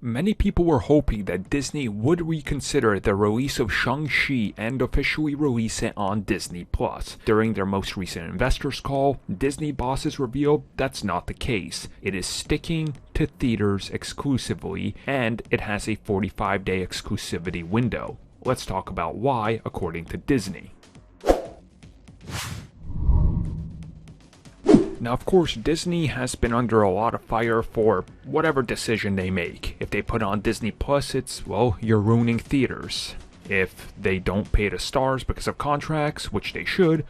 Many people were hoping that Disney would reconsider the release of Shang-Chi and officially release it on Disney+. During their most recent investors call, Disney bosses revealed that's not the case. It is sticking to theaters exclusively, and it has a 45-day exclusivity window. Let's talk about why, according to Disney. Now, of course, Disney has been under a lot of fire for whatever decision they make. If they put on Disney Plus, it's, well, you're ruining theaters. If they don't pay the stars because of contracts, which they should,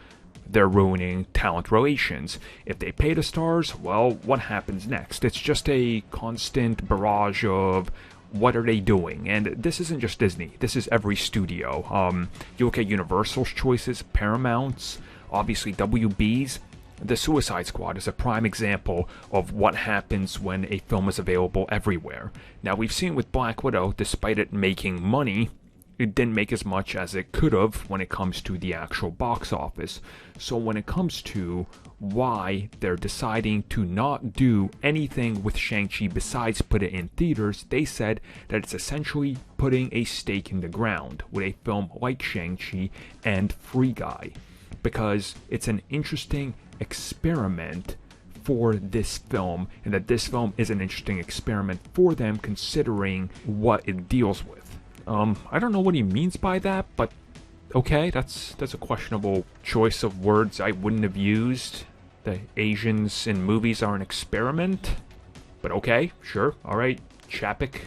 they're ruining talent relations. If they pay the stars, well, what happens next? It's just a constant barrage of what are they doing? And this isn't just Disney. This is every studio. You look at Universal's choices, Paramount's, obviously WB's. The Suicide Squad is a prime example of what happens when a film is available everywhere. Now, we've seen with Black Widow, despite it making money, it didn't make as much as it could have when it comes to the actual box office. So when it comes to why they're deciding to not do anything with Shang-Chi besides put it in theaters, they said that it's essentially putting a stake in the ground with a film like Shang-Chi and Free Guy, because it's an interesting experiment for this film, and that this film is an interesting experiment for them considering what it deals with. I don't know what he means by that, but okay, that's a questionable choice of words I wouldn't have used. The Asians in movies are an experiment, but okay, sure, alright, Chapik,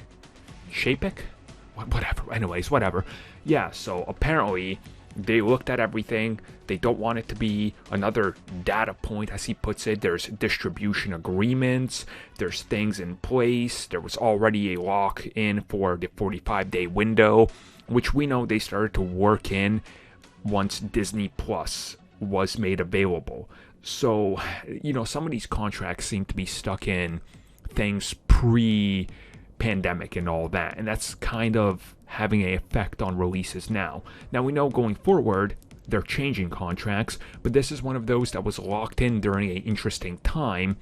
whatever, anyways, whatever. Yeah, so apparently they looked at everything. They don't want it to be another data point, as he puts it. There's distribution agreements. There's things in place. There was already a lock-in for the 45-day window, which we know they started to work in once Disney Plus was made available. So, some of these contracts seem to be stuck in things pre-pandemic and all that, and that's kind of having an effect on releases now. Now, we know going forward they're changing contracts, but this is one of those that was locked in during an interesting time,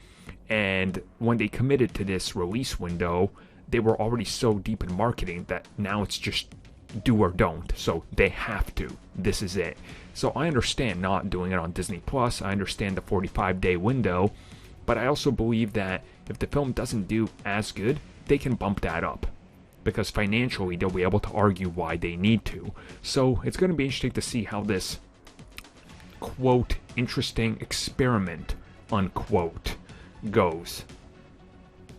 and when they committed to this release window, they were already so deep in marketing that now it's just do or don't, so they have to. This is it. So I understand not doing it on Disney Plus. I understand the 45-day window, but I also believe that if the film doesn't do as good, they can bump that up, because financially they'll be able to argue why they need to. So it's going to be interesting to see how this, quote, interesting experiment, unquote, goes.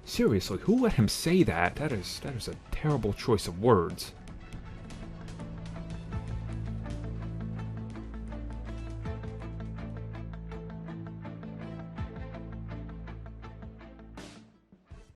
Seriously, who let him say that? That is a terrible choice of words.